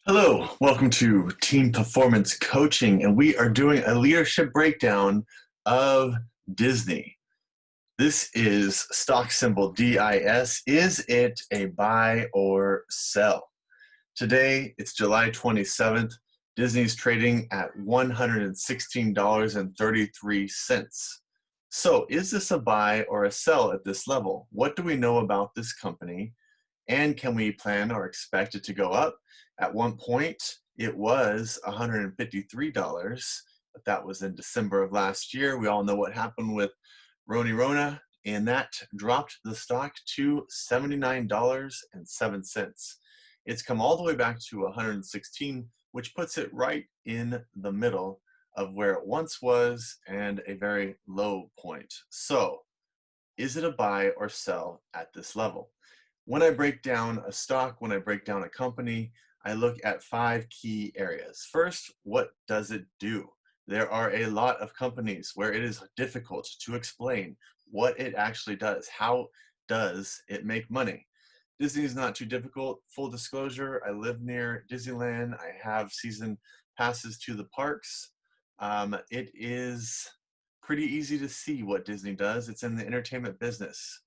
Hello, welcome to Team Performance Coaching, and we are doing a leadership breakdown of Disney. This is stock symbol DIS. Is it a buy or sell? Today, it's July 27th. Disney's trading at $116.33. So, is this a buy or a sell at this level? What do we know about this company? And can we plan or expect it to go up? At one point, it was $153, but that was in December of last year. We all know what happened with Rona, and that dropped the stock to $79.07. It's come all the way back to 116, which puts it right in the middle of where it once was and a very low point. So, is it a buy or sell at this level? When I break down a stock, when I break down a company, I look at 5 key areas. First, what does it do? There are a lot of companies where it is difficult to explain what it actually does. How does it make money? Disney is not too difficult. Full disclosure, I live near Disneyland. I have season passes to the parks. It is pretty easy to see what Disney does. It's in the entertainment business,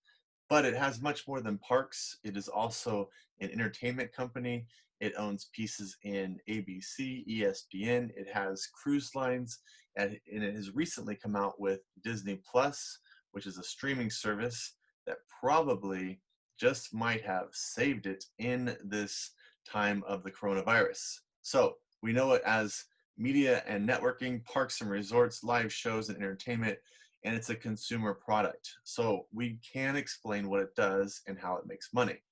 but it has much more than parks. It is also an entertainment company. It owns pieces in ABC, ESPN. It has cruise lines, and it has recently come out with Disney Plus, which is a streaming service that probably just might have saved it in this time of the coronavirus. So we know it as media and networking, parks and resorts, live shows and entertainment, and it's a consumer product. So we can explain what it does and how it makes money.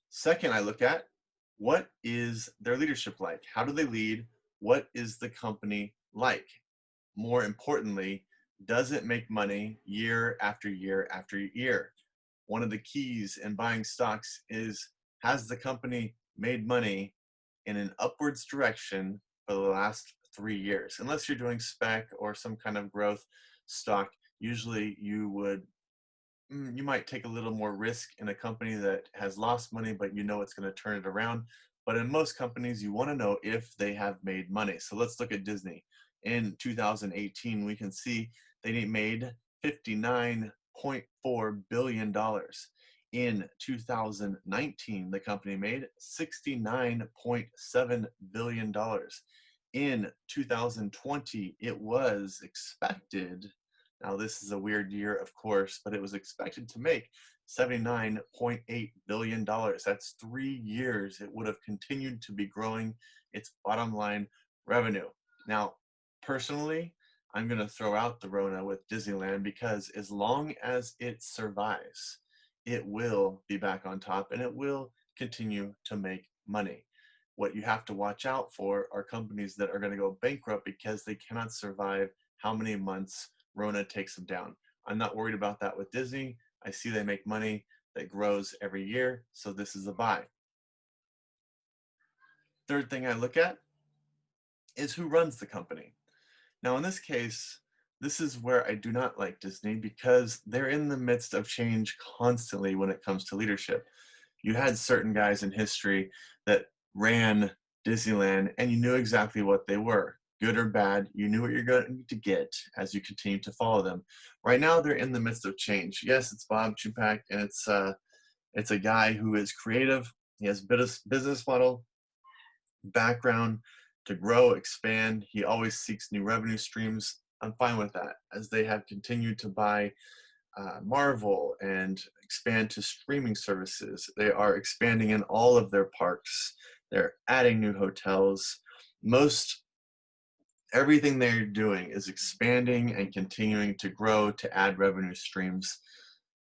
Second, I look at what is their leadership like? How do they lead? What is the company like? More importantly, does it make money year after year after year? One of the keys in buying stocks is, has the company made money in an upwards direction for the last 3 years? Unless you're doing spec or some kind of growth stock, usually you might take a little more risk in a company that has lost money, but you know it's going to turn it around. But in most companies, you want to know if they have made money. So let's look at Disney. In 2018, we can see they made $59.4 billion. In 2019, the company made $69.7 billion. In 2020, it was expected, now this is a weird year, of course, but it was expected to make $79.8 billion. That's 3 years. It would have continued to be growing its bottom line revenue. Now, personally, I'm going to throw out the Rona with Disneyland because as long as it survives, it will be back on top and it will continue to make money. What you have to watch out for are companies that are going to go bankrupt because they cannot survive how many months Rona takes them down. I'm not worried about that with Disney. I see they make money that grows every year, so this is a buy. Third thing I look at is who runs the company. Now, in this case, this is where I do not like Disney because they're in the midst of change constantly when it comes to leadership. You had certain guys in history that ran Disneyland and you knew exactly what they were, good or bad. You knew what you're going to get as you continue to follow them. Right now, they're in the midst of change. Yes, it's Bob Chapek, and it's a guy who is creative. He has business model background to grow, expand. He always seeks new revenue streams. I'm fine with that as they have continued to buy Marvel and expand to streaming services. They are expanding in all of their parks. They're adding new hotels. Most everything they're doing is expanding and continuing to grow to add revenue streams.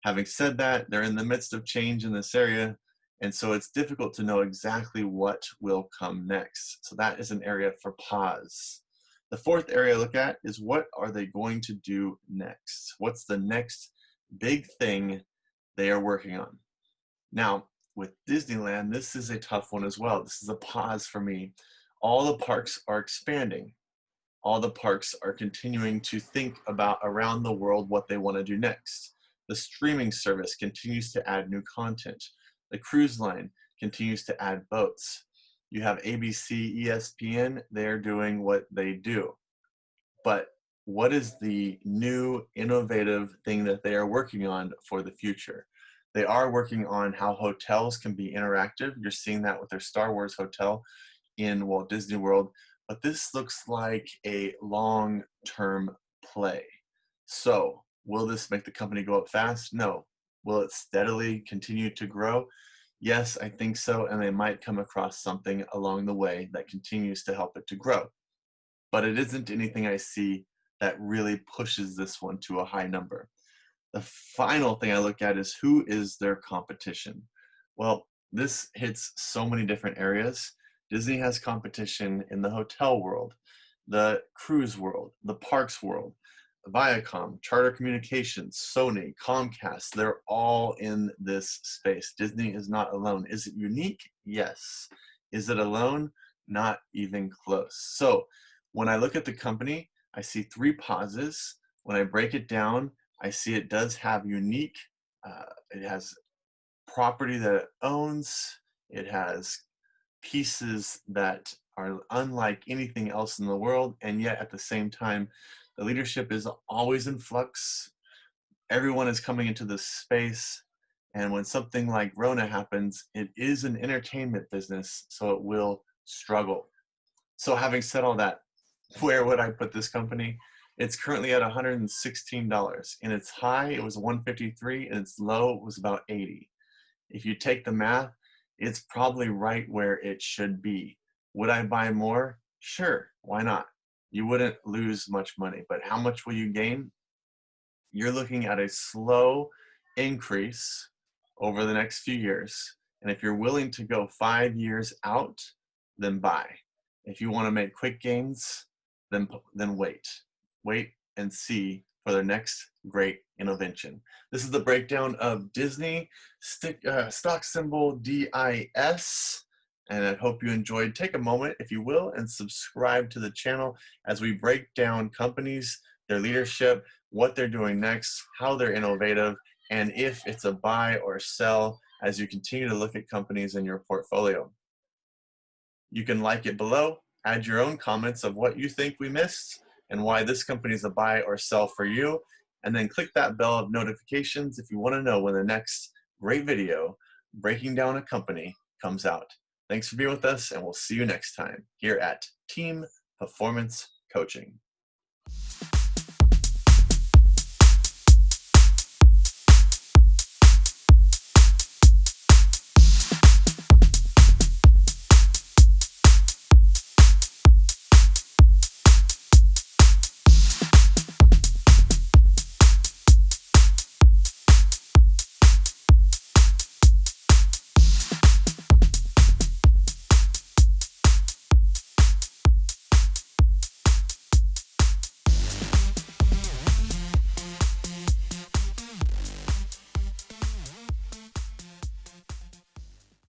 Having said that, they're in the midst of change in this area, and so it's difficult to know exactly what will come next. So that is an area for pause. The fourth area I look at is what are they going to do next? What's the next big thing they are working on? Now, with Disneyland, this is a tough one as well. This is a pause for me. All the parks are expanding. All the parks are continuing to think about around the world what they want to do next. The streaming service continues to add new content. The cruise line continues to add boats. You have ABC, ESPN, they're doing what they do. But what is the new innovative thing that they are working on for the future? They are working on how hotels can be interactive. You're seeing that with their Star Wars hotel in Walt Disney World, but this looks like a long-term play. So, will this make the company go up fast? No. Will it steadily continue to grow? Yes, I think so, and they might come across something along the way that continues to help it to grow. But it isn't anything I see that really pushes this one to a high number. The final thing I look at is who is their competition? Well, this hits so many different areas. Disney has competition in the hotel world, the cruise world, the parks world, Viacom, Charter Communications, Sony, Comcast, they're all in this space. Disney is not alone. Is it unique? Yes. Is it alone? Not even close. So when I look at the company, I see three pauses. When I break it down, I see it does have unique, it has property that it owns, it has pieces that are unlike anything else in the world, and yet at the same time, the leadership is always in flux. Everyone is coming into this space, and when something like Rona happens, it is an entertainment business, so it will struggle. So having said all that, where would I put this company? It's currently at $116. In its high, it was 153, and its low was about 80. If you take the math, it's probably right where it should be. Would I buy more? Sure, why not? You wouldn't lose much money, but how much will you gain? You're looking at a slow increase over the next few years. And if you're willing to go 5 years out, then buy. If you want to make quick gains, then wait. Wait and see for their next great innovation. This is the breakdown of Disney, stock symbol DIS. And I hope you enjoyed. Take a moment, if you will, and subscribe to the channel as we break down companies, their leadership, what they're doing next, how they're innovative, and if it's a buy or sell as you continue to look at companies in your portfolio. You can like it below, add your own comments of what you think we missed and why this company is a buy or sell for you, and then click that bell of notifications if you want to know when the next great video breaking down a company comes out. Thanks for being with us, and we'll see you next time here at Team Performance Coaching.